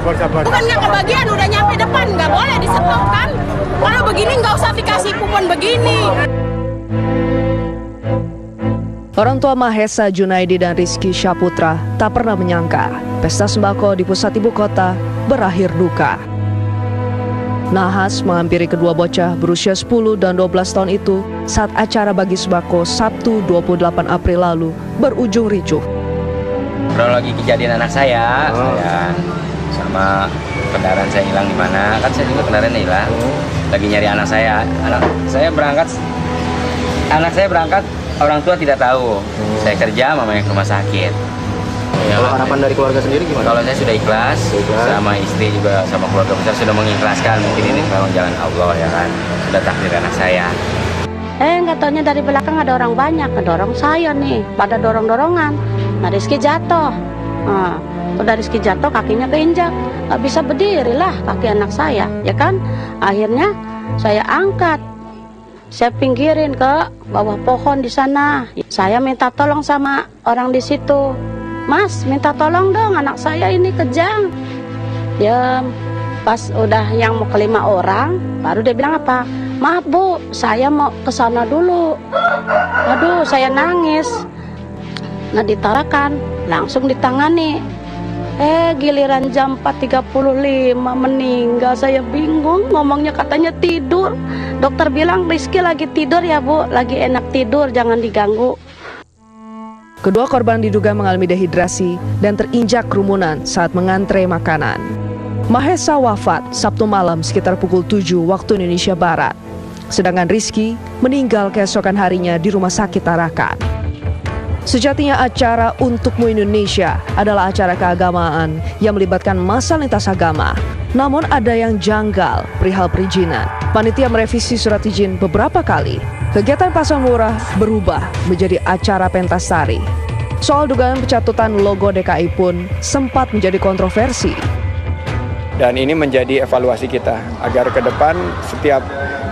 sabar. Bukan nggak kebagian, udah nyampe depan, nggak boleh di stop kan? Kalau begini nggak usah dikasih kupon begini. Orang tua Mahesa Junaidi dan Rizky Syaputra tak pernah menyangka pesta sembako di pusat ibu kota berakhir duka. Nahas menghampiri kedua bocah berusia 10 dan 12 tahun itu saat acara bagi sembako Sabtu 28 April lalu berujung ricuh. Kronologi kejadian anak saya sama kendaraan saya hilang di mana, kan saya juga kendaraan hilang. Lagi nyari anak saya berangkat, orang tua tidak tahu. Saya kerja, mamanya ke rumah sakit. Kalau harapan dari keluarga sendiri gimana? Kalau saya sudah ikhlas, sama istri juga sama keluarga besar sudah mengikhlaskan. Mungkin ini memang jalan Allah ya kan, sudah takdir anak saya. Nggak taunya dari belakang ada orang banyak, ngedorong saya nih, pada dorong-dorongan. Nah Rizky jatuh. Udah Rizky jatuh, kakinya keinjak, nggak bisa berdiri lah kaki anak saya, ya kan? Akhirnya saya angkat, saya pinggirin ke bawah pohon di sana. Saya minta tolong sama orang di situ. Mas, minta tolong dong, anak saya ini kejang. Ya, pas udah yang mau kelima orang, baru dia bilang apa? Maaf Bu, saya mau ke sana dulu. Aduh, saya nangis. Nah, ditarakan, langsung ditangani. Giliran jam 4.35 meninggal, saya bingung. Ngomongnya katanya tidur. Dokter bilang Rizky lagi tidur ya Bu, lagi enak tidur, jangan diganggu. Kedua korban diduga mengalami dehidrasi dan terinjak kerumunan saat mengantre makanan. Mahesa wafat Sabtu malam sekitar pukul 7 waktu Indonesia Barat. Sedangkan Rizky meninggal keesokan harinya di Rumah Sakit Tarakan. Sejatinya acara Untukmu Indonesia adalah acara keagamaan yang melibatkan massa lintas agama. Namun ada yang janggal perihal perizinan. Panitia merevisi surat izin beberapa kali. Kegiatan pasar murah berubah menjadi acara pentas tari. Soal dugaan pencatutan logo DKI pun sempat menjadi kontroversi. Dan ini menjadi evaluasi kita agar ke depan setiap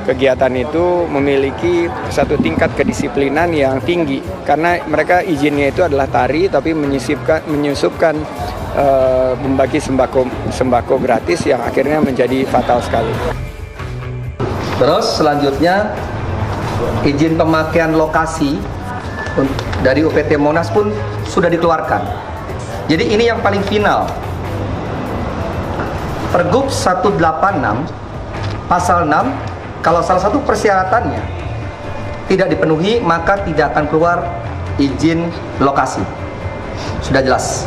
kegiatan itu memiliki satu tingkat kedisiplinan yang tinggi, karena mereka izinnya itu adalah tari tapi menyusupkan membagi sembako gratis yang akhirnya menjadi fatal sekali. Terus selanjutnya izin pemakaian lokasi dari UPT Monas pun sudah dikeluarkan. Jadi ini yang paling final. Pergub 186 pasal 6, kalau salah satu persyaratannya tidak dipenuhi maka tidak akan keluar izin lokasi. Sudah jelas.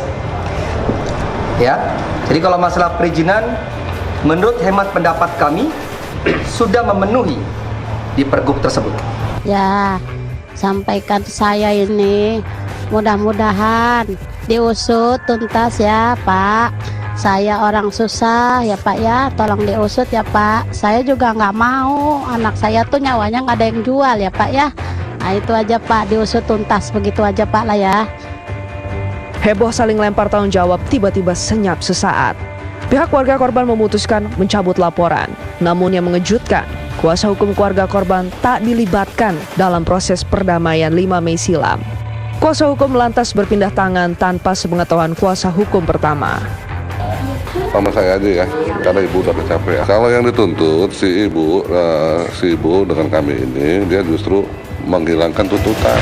Ya. Jadi kalau masalah perizinan, menurut hemat pendapat kami sudah memenuhi di pergub tersebut. Ya, sampaikan saya ini mudah-mudahan diusut tuntas ya Pak. Saya orang susah ya Pak ya, tolong diusut ya Pak. Saya juga nggak mau anak saya tuh nyawanya nggak ada yang jual ya Pak ya. Nah itu aja Pak, diusut tuntas begitu aja Pak lah ya. Heboh saling lempar tanggung jawab tiba-tiba senyap sesaat. Pihak keluarga korban memutuskan mencabut laporan. Namun yang mengejutkan, kuasa hukum keluarga korban tak dilibatkan dalam proses perdamaian 5 Mei silam. Kuasa hukum lantas berpindah tangan tanpa sepengetahuan kuasa hukum pertama. Sama saya aja ya, karena ibu udah kecapean. Kalau yang dituntut si ibu dengan kami ini, dia justru menghilangkan tuntutan.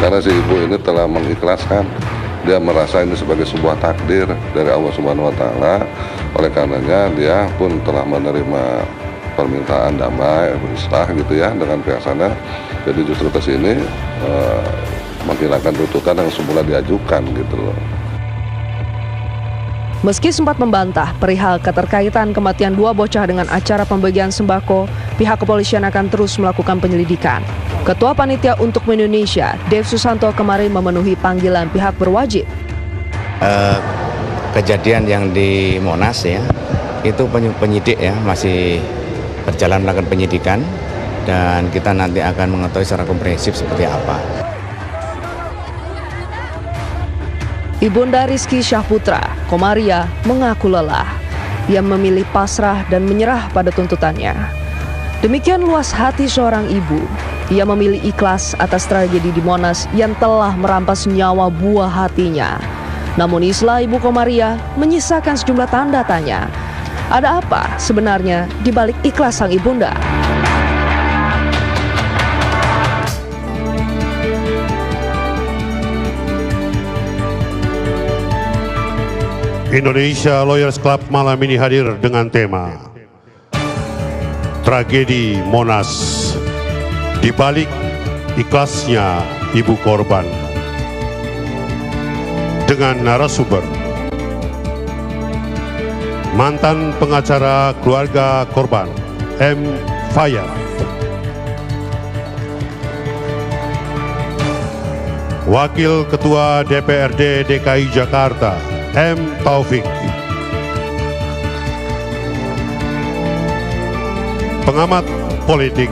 Karena si ibu ini telah mengikhlaskan, dia merasa ini sebagai sebuah takdir dari Allah Subhanahu Wa Taala. Oleh karenanya dia pun telah menerima permintaan damai, berislah gitu ya dengan pihak sana. Jadi justru ke sini menghilangkan tuntutan yang semula diajukan gitu loh. Meski sempat membantah perihal keterkaitan kematian 2 bocah dengan acara pembagian sembako, pihak kepolisian akan terus melakukan penyelidikan. Ketua Panitia Untukmu Indonesia, Dev Susanto kemarin memenuhi panggilan pihak berwajib. Kejadian yang di Monas ya, itu penyidik ya masih berjalan melakukan penyidikan dan kita nanti akan mengetahui secara komprehensif seperti apa. Ibunda Rizky Syaputra, Komaria, mengaku lelah. Ia memilih pasrah dan menyerah pada tuntutannya. Demikian luas hati seorang ibu. Ia memilih ikhlas atas tragedi di Monas yang telah merampas nyawa buah hatinya. Namun Isla Ibu Komaria menyisakan sejumlah tanda tanya. Ada apa sebenarnya di balik ikhlas sang ibunda? Indonesia Lawyers Club malam ini hadir dengan tema Tragedi Monas, di balik ikhlasnya ibu korban, dengan narasumber mantan pengacara keluarga korban M. Fayyad, Wakil Ketua DPRD DKI Jakarta M. Taufik, pengamat politik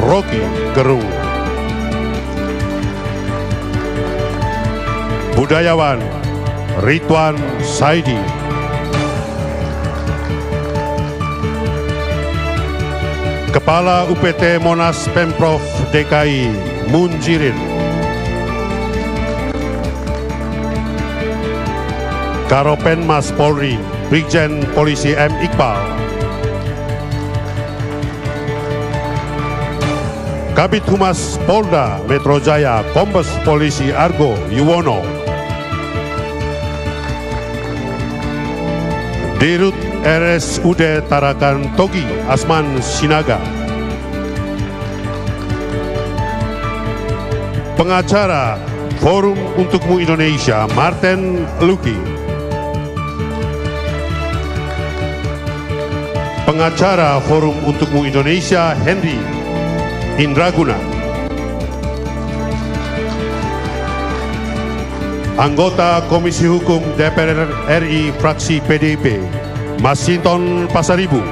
Rocky Gerung, budayawan Ridwan Saidi, Kepala UPT Monas Pemprov DKI Munjirin, Karopenmas Polri Brigjen Polisi M. Iqbal, Kabid Humas Polda Metro Jaya Kombes Polisi Argo Yuwono, Dirut RSUD Tarakan Togi Asman Sinaga, pengacara Forum Untukmu Indonesia Martin Luki, pengacara Forum Untukmu Indonesia Henry Indraguna, anggota Komisi Hukum DPR RI fraksi PDIP Masinton Pasaribu,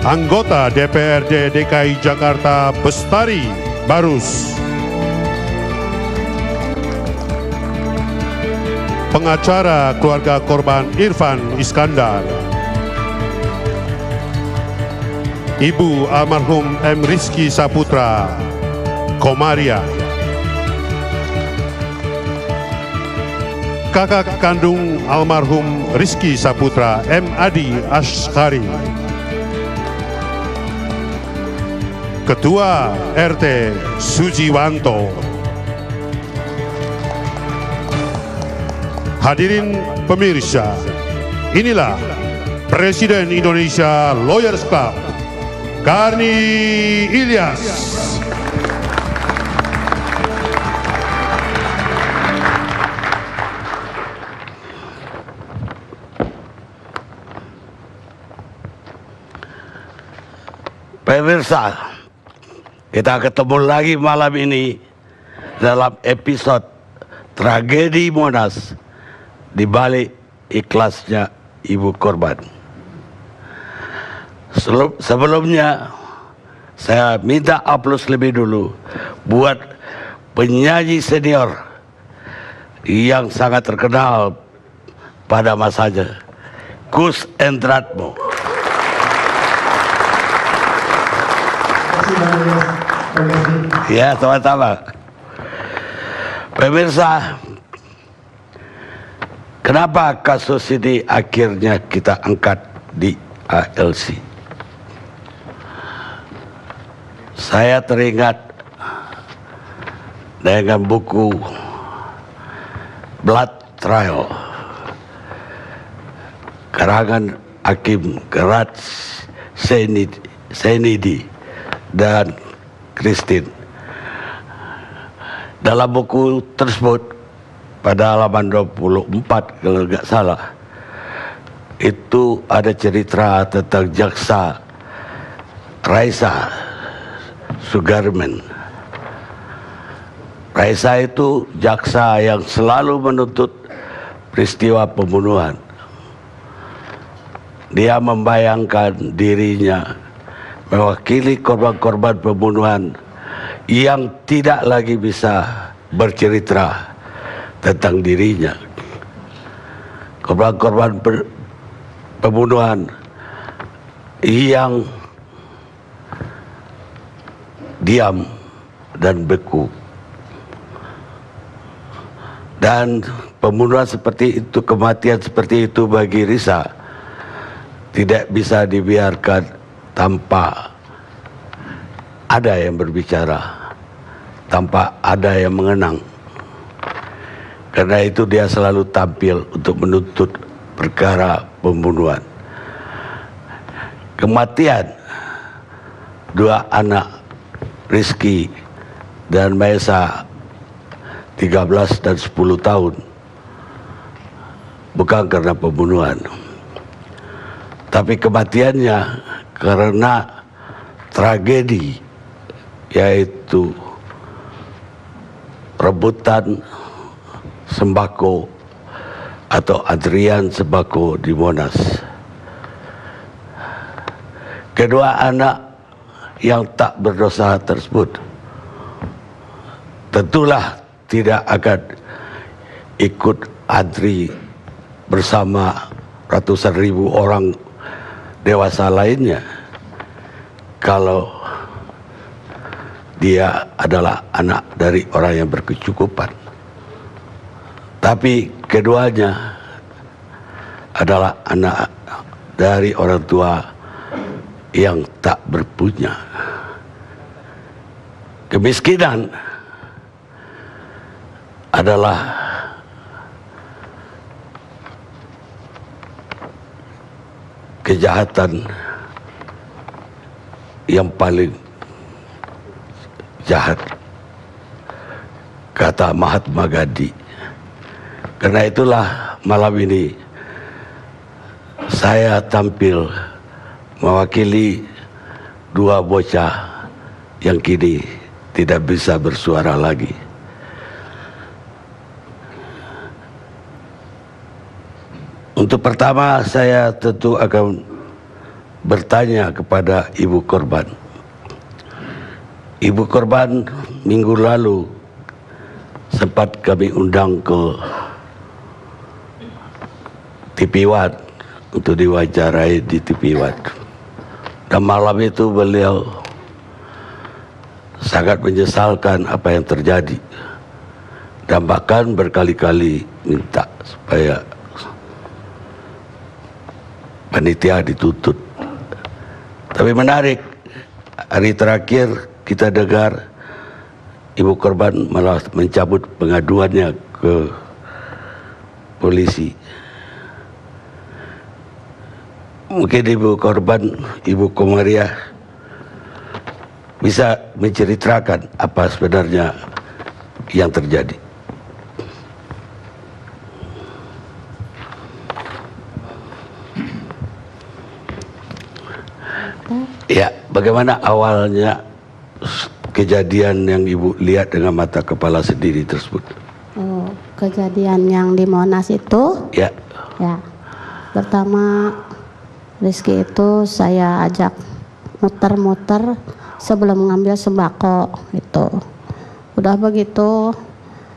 anggota DPRD DKI Jakarta Bestari Barus, pengacara keluarga korban Irfan Iskandar, Ibu almarhum M. Rizky Saputra Komaria, kakak kandung almarhum Rizky Saputra M. Adi Ashkari, Ketua RT Sujiwanto. Hadirin pemirsa, inilah Presiden Indonesia Lawyers Club, Karni Ilyas. Pemirsa, kita ketemu lagi malam ini dalam episode Tragedi Monas, di balik ikhlasnya ibu korban. Sebelumnya saya minta aplaus lebih dulu buat penyanyi senior yang sangat terkenal pada masanya, Gus Endratmo. Ya, sama-sama. Pemirsa, kenapa kasus ini akhirnya kita angkat di ALC? Saya teringat dengan buku Blood Trial karangan Hakim Gerard Senidi dan Christine. Dalam buku tersebut pada halaman 24 kalau nggak salah, itu ada cerita tentang jaksa Raisa Sugarman. Raisa itu jaksa yang selalu menuntut peristiwa pembunuhan. Dia membayangkan dirinya mewakili korban-korban pembunuhan yang tidak lagi bisa bercerita tentang dirinya. Korban-korban pembunuhan yang diam dan beku. Dan pembunuhan seperti itu, kematian seperti itu bagi Risa tidak bisa dibiarkan tanpa ada yang berbicara, tanpa ada yang mengenang. Karena itu dia selalu tampil untuk menuntut perkara pembunuhan. Kematian dua anak Rizky dan Maesa 13 dan 10 tahun bukan karena pembunuhan, tapi kematiannya karena tragedi, yaitu rebutan sembako atau antrian sembako di Monas. Kedua anak yang tak berdosa tersebut tentulah tidak akan ikut antri bersama ratusan ribu orang dewasa lainnya kalau dia adalah anak dari orang yang berkecukupan. Tapi keduanya adalah anak dari orang tua yang tak berpunya. Kemiskinan adalah kejahatan yang paling jahat, kata Mahatma Gandhi. Karena itulah malam ini saya tampil mewakili dua bocah yang kini tidak bisa bersuara lagi. Untuk pertama saya tentu akan bertanya kepada ibu korban. Ibu korban minggu lalu sempat kami undang ke TV One untuk diwawancarai di TV One. Dan malam itu beliau sangat menyesalkan apa yang terjadi dan bahkan berkali-kali minta supaya panitia dituntut. Tapi menarik, hari terakhir kita dengar ibu korban malah mencabut pengaduannya ke polisi. Mungkin ibu korban, ibu Komariah, bisa menceritakan apa sebenarnya yang terjadi. Ya, bagaimana awalnya kejadian yang ibu lihat dengan mata kepala sendiri tersebut? Oh, kejadian yang di Monas itu? Ya. Ya, pertama Rizky itu saya ajak muter-muter sebelum mengambil sembako itu. Udah begitu,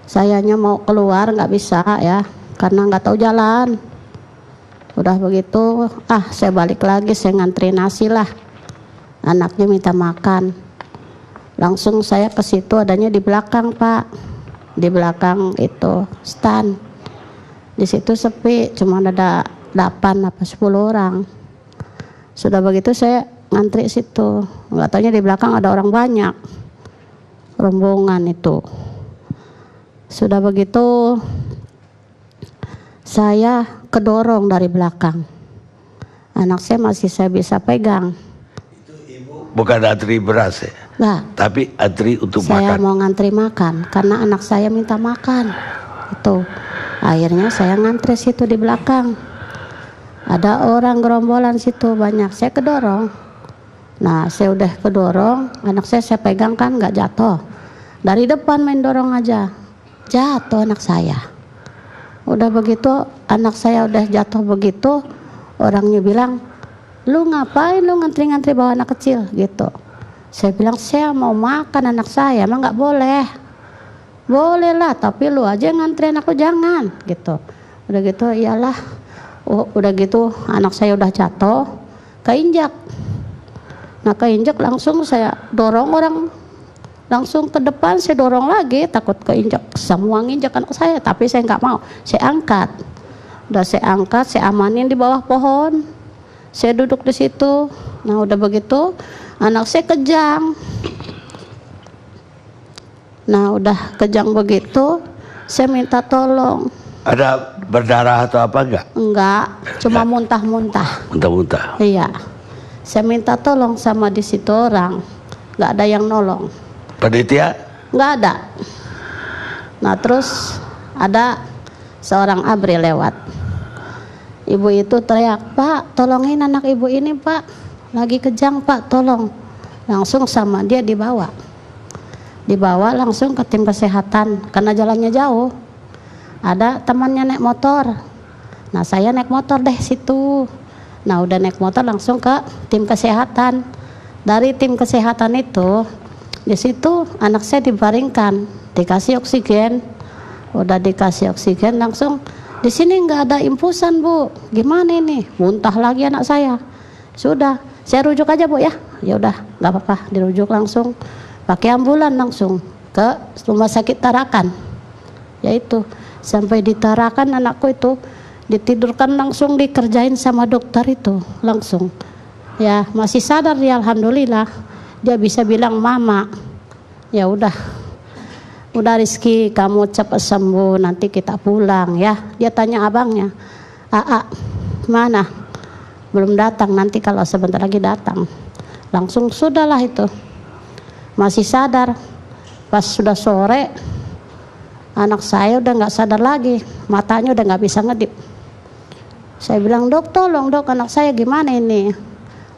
sayanya mau keluar nggak bisa ya, karena nggak tahu jalan. Udah begitu, saya balik lagi, saya ngantri nasi lah. Anaknya minta makan. Langsung saya ke situ, adanya di belakang Pak, di belakang itu stand. Di situ sepi, cuma ada 8 apa 10 orang. Sudah begitu saya ngantri situ, nggak taunya di belakang ada orang banyak, rombongan itu. Sudah begitu saya kedorong dari belakang, anak saya masih saya bisa pegang. Itu ibu bukan antri beras ya? Nah, tapi antri untuk saya makan. mau ngantri makan karena anak saya minta makan. Itu akhirnya saya ngantri situ di belakang. Ada orang gerombolan situ banyak, saya kedorong. Nah, saya udah kedorong, anak saya pegang kan nggak jatuh. Dari depan main dorong aja, jatuh anak saya. Udah begitu, anak saya udah jatuh begitu, orangnya bilang, lu ngapain lu ngantri-ngantri bawa anak kecil gitu. Saya bilang, saya mau makan anak saya, emang nggak boleh. Boleh lah, tapi lu aja ngantri anakku jangan gitu. Udah gitu, iyalah. Udah gitu anak saya udah jatuh, keinjak. Nah keinjak langsung saya dorong orang Langsung ke depan saya dorong lagi, takut keinjak, semua nginjak anak saya, tapi saya nggak mau, saya angkat. Udah saya angkat, saya amanin di bawah pohon, saya duduk di situ. Nah udah begitu anak saya kejang. Nah udah kejang begitu, saya minta tolong. Ada berdarah atau apa enggak? Enggak, cuma muntah-muntah. Muntah-muntah. Iya, saya minta tolong sama di situ orang, nggak ada yang nolong. Panitia? Nggak ada. Nah terus ada seorang abri lewat. Ibu itu teriak, "Pak, tolongin anak ibu ini, Pak. Lagi kejang, Pak, tolong." Langsung sama dia dibawa. Dibawa langsung ke tim kesehatan karena jalannya jauh. Ada temannya naik motor. Nah saya naik motor deh situ. Nah udah naik motor langsung ke tim kesehatan. Dari tim kesehatan itu, di situ anak saya dibaringkan, dikasih oksigen. Udah dikasih oksigen langsung, di sini nggak ada infusan Bu, gimana ini? Muntah lagi anak saya. Sudah, saya rujuk aja Bu ya. Ya udah, nggak apa-apa, dirujuk langsung, pakai ambulan langsung ke rumah sakit Tarakan. Yaitu sampai di Tarakan anakku itu ditidurkan langsung, dikerjain sama dokter itu langsung. Ya masih sadar dia, alhamdulillah. Dia bisa bilang mama. Ya udah Rizky, kamu cepat sembuh, nanti kita pulang ya. Dia tanya abangnya, "Aa, mana?" "Belum datang, nanti kalau sebentar lagi datang." Langsung sudahlah itu. Masih sadar. Pas sudah sore, anak saya udah nggak sadar lagi, matanya udah nggak bisa ngedip. Saya bilang, "Dok, tolong dok, anak saya gimana ini?"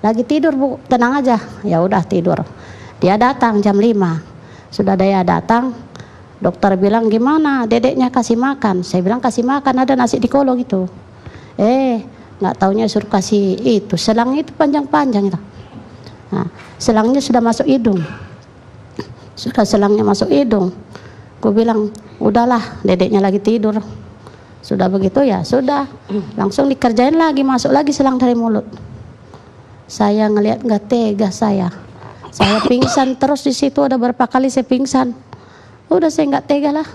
"Lagi tidur Bu, tenang aja." Ya udah tidur. Dia datang jam 5. Sudah dia datang, dokter bilang, "Gimana dedeknya, kasih makan?" Saya bilang, "Kasih makan, ada nasi di kolong itu." Nggak taunya suruh kasih itu, selangnya itu panjang-panjang itu. Nah, selangnya sudah masuk hidung. Sudah selangnya masuk hidung. Gue bilang, "Udahlah, dedeknya lagi tidur." Sudah begitu ya, sudah. Langsung dikerjain lagi, masuk lagi selang dari mulut. Saya ngelihat nggak tega saya. Saya pingsan terus di situ, ada berapa kali saya pingsan. Udah saya nggak tega lah.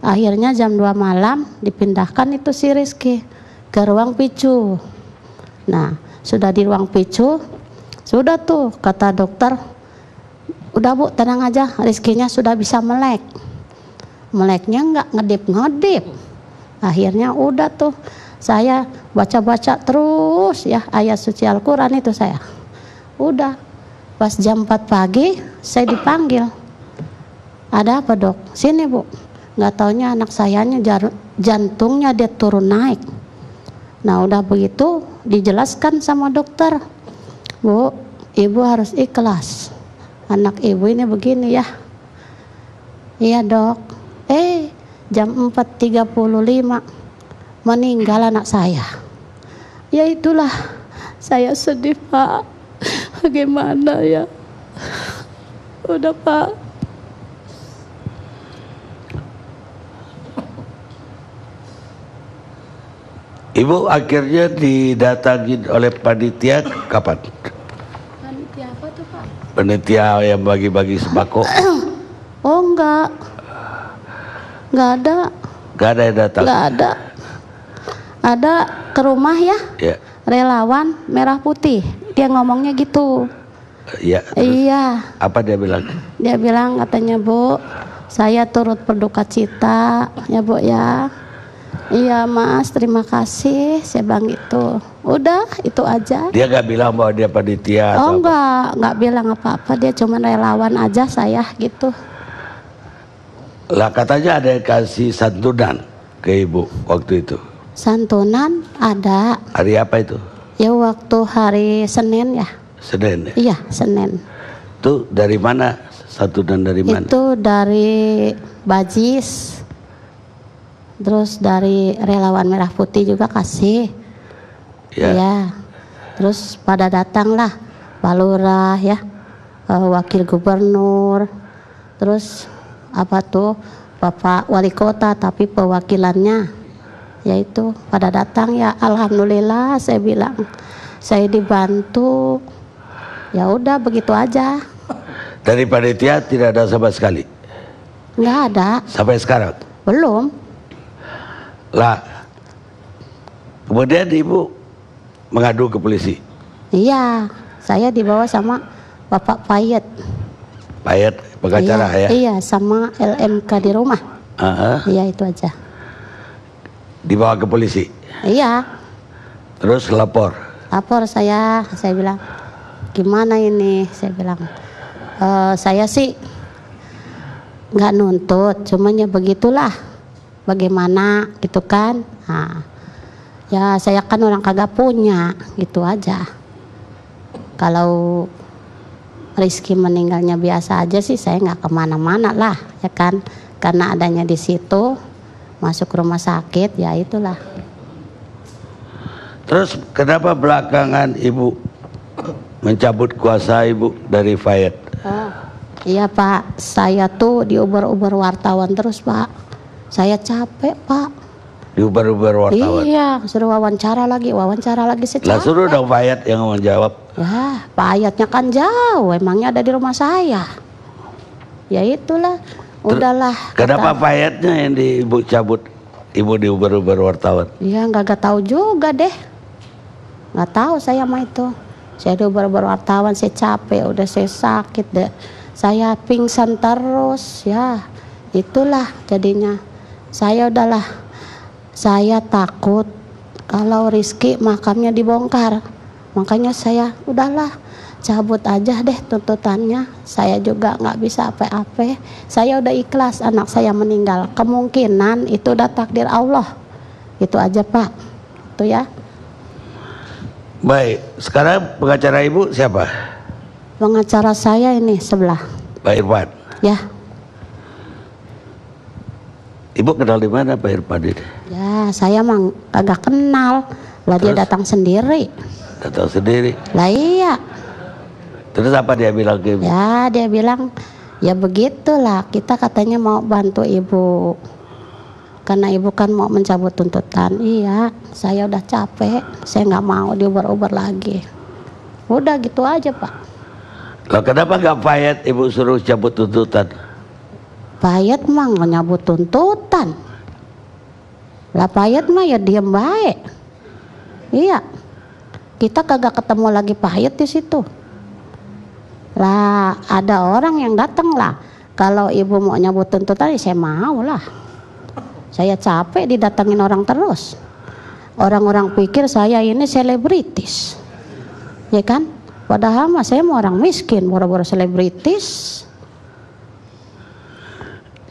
Akhirnya jam 2 malam dipindahkan itu si Rizky ke ruang picu. Nah, sudah di ruang picu, sudah tuh kata dokter, "Udah Bu, tenang aja, Rizky-nya sudah bisa melek." Meleknya nggak ngedip-ngedip. Akhirnya udah tuh saya baca-baca terus ya ayat suci Al-Quran itu saya. Udah pas jam 4 pagi saya dipanggil. "Ada apa Dok?" "Sini Bu." Nggak taunya anak sayanya jantungnya dia turun naik. Nah udah begitu dijelaskan sama dokter, "Bu, ibu harus ikhlas. Anak ibu ini begini ya." "Iya Dok." Jam 4.35 meninggal anak saya. Ya itulah, saya sedih Pak. Bagaimana ya? Udah Pak. Ibu akhirnya didatangi oleh panitia kapan? Panitia apa tuh Pak? Panitia yang bagi-bagi sembako. Oh enggak ada. Enggak ada yang datang. Enggak ada. Ada ke rumah ya. Ya. Relawan merah putih. Dia ngomongnya gitu. Iya. Iya. Apa dia bilang? Dia bilang katanya, "Bu, saya turut berduka cita ya Bu ya." "Iya Mas, terima kasih." Saya bilang gitu. Udah itu aja. Dia nggak bilang bahwa dia panitia? Oh nggak bilang apa-apa. Dia cuma relawan aja saya gitu. Lah katanya ada yang kasih santunan ke ibu waktu itu. Santunan ada. Hari apa itu? Ya waktu hari Senin ya. Senin ya? Iya Senin. Itu dari mana? Santunan dari mana? Itu dari Bajis. Terus dari relawan merah putih juga kasih. Ya. Terus pada datanglah Pak Lurah ya, Wakil Gubernur. Terus apa tuh Bapak Wali Kota, tapi perwakilannya yaitu pada datang ya. Alhamdulillah saya bilang saya dibantu. Ya udah begitu aja. Dari panitia tidak ada sama sekali? Nggak ada. Sampai sekarang? Belum. Lah, kemudian Ibu mengadu ke polisi? Iya, saya dibawa sama Bapak Payet. Payet, pengacara iya, ya? Iya, sama LMK di rumah. Iya, itu aja. Dibawa ke polisi? Iya. Terus lapor? Lapor saya bilang, gimana ini? Saya bilang, saya sih nggak nuntut, cuman ya begitulah, bagaimana gitu kan. Nah, ya saya kan orang kagak punya, gitu aja. Kalau Rizky meninggalnya biasa aja sih, saya nggak kemana-mana lah, ya kan. Karena adanya di situ, masuk rumah sakit, ya itulah. Terus kenapa belakangan Ibu mencabut kuasa Ibu dari Fayet? Iya Pak, saya tuh diuber-uber wartawan terus Pak. Saya capek Pak. Diuber-uber wartawan? Iya, suruh wawancara lagi saya capek. Lah suruh dong Fayet yang menjawab. Ya, Fayetnya kan jauh, emangnya ada di rumah saya. Ya itulah, udahlah. Kenapa Fayetnya yang Ibu cabut? Ibu diuber-uber wartawan? Iya, nggak tahu juga deh. Nggak tahu saya mah itu. Saya diuber-uber wartawan, saya capek, udah saya sakit deh. Saya pingsan terus, ya itulah jadinya. Saya udahlah, saya takut kalau Rizky makamnya dibongkar. Makanya saya udahlah, cabut aja deh tuntutannya. Saya juga nggak bisa apa-apa. Saya udah ikhlas anak saya meninggal. Kemungkinan itu udah takdir Allah. Itu aja Pak, itu ya. Baik, sekarang pengacara Ibu siapa? Pengacara saya ini sebelah. Pak Irfan? Ya. Ibu kenal di mana Pak Irfan ini? Ya, saya mah kagak kenal. Lah dia datang sendiri. Datang sendiri? Lah iya. Terus apa dia bilang ke Ibu? Ya, dia bilang, ya begitulah. Kita katanya mau bantu Ibu. Karena Ibu kan mau mencabut tuntutan. Iya, saya udah capek. Saya nggak mau diuber-uber lagi. Udah gitu aja Pak. Loh kenapa nggak Fayet Ibu suruh cabut tuntutan? Payet mah nggak nyabut tuntutan. Lah Payet mah ya diem baik. Iya. Kita kagak ketemu lagi Payet di situ. Lah ada orang yang datang lah. Kalau Ibu mau nyabut tuntutan, ya saya mau lah. Saya capek didatangin orang terus. Orang-orang pikir saya ini selebritis, ya kan? Padahal mah saya mau orang miskin, boro-boro selebritis.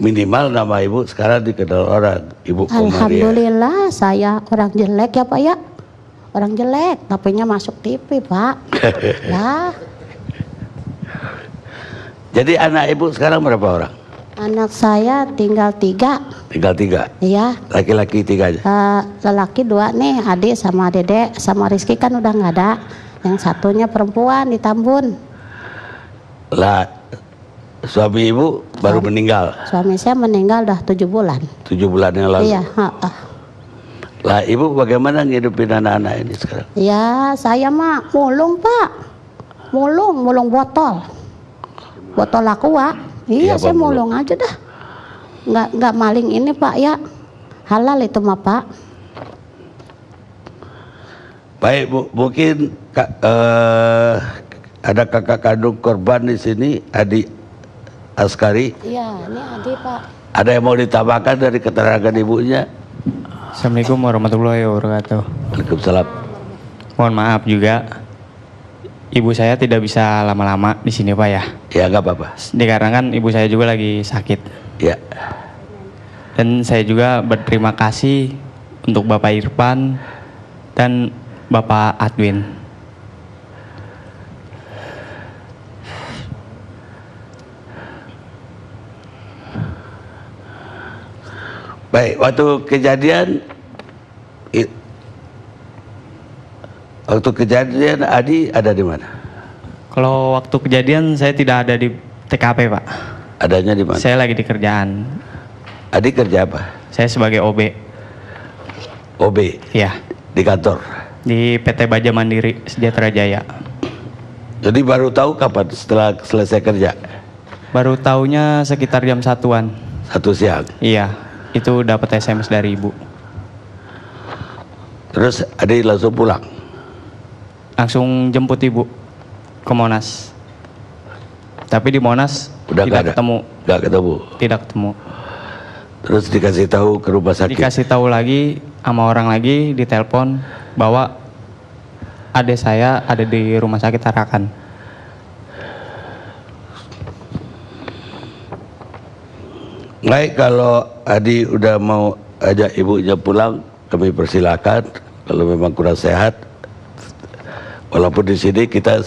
Minimal nama Ibu sekarang dikenal orang, Ibu Komaria. Alhamdulillah saya orang jelek ya Pak ya. Orang jelek, tapi-nya masuk TV Pak. Lah. Jadi anak Ibu sekarang berapa orang? Anak saya tinggal 3. Tinggal 3? Iya. Laki-laki 3 aja? Lelaki 2 nih, adik sama dedek. Sama Rizky kan udah nggak ada. Yang satunya perempuan di Tambun. Lah suami Ibu baru meninggal? Suami saya meninggal udah 7 bulan. 7 bulan yang lalu? Iya. Lah Ibu bagaimana ngidupin anak-anak ini sekarang? Ya saya mah mulung Pak. Mulung botol. Botol aqua. Iya, saya mulung aja dah. Nggak maling ini Pak ya. Halal itu mah Pak. Baik Bu, mungkin ada kakak kandung korban di sini, Adi Askari. Iya, ini Adi Pak. Ada yang mau ditambahkan dari keterangan ibunya? Assalamualaikum warahmatullahi wabarakatuh. Waalaikumsalam. Mohon maaf juga, ibu saya tidak bisa lama-lama di sini Pak ya. Ya nggak apa-apa. Dikarenakan ibu saya juga lagi sakit. Ya. Dan saya juga berterima kasih untuk Bapak Irfan dan Bapak Adwin. Baik, waktu kejadian Adi ada di mana? Kalau waktu kejadian saya tidak ada di TKP Pak. Adanya di mana? Saya lagi di kerjaan. Adi kerja apa? Saya sebagai OB. OB? Iya. Di kantor? Di PT Baja Mandiri Sejahtera Jaya. Jadi baru tahu kapan setelah selesai kerja? Baru taunya sekitar jam 1-an. 1 siang? Iya, itu dapat SMS dari ibu. Terus adik langsung pulang? Langsung jemput ibu ke Monas. Tapi di Monas udah tidak ketemu. Nggak ketemu? Tidak ketemu. Terus dikasih tahu ke rumah sakit? Dikasih tahu lagi sama orang lagi, ditelepon bahwa adik saya ada di rumah sakit Tarakan. Baik, kalau Adi udah mau ajak ibunya pulang, kami persilakan. Kalau memang kurang sehat, walaupun di sini kita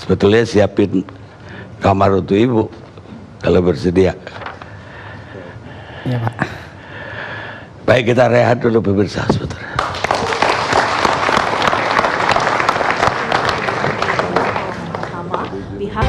sebetulnya siapin kamar untuk ibu, kalau bersedia. Iya, Pak. Baik, kita rehat dulu pemirsa sebentar. Pihak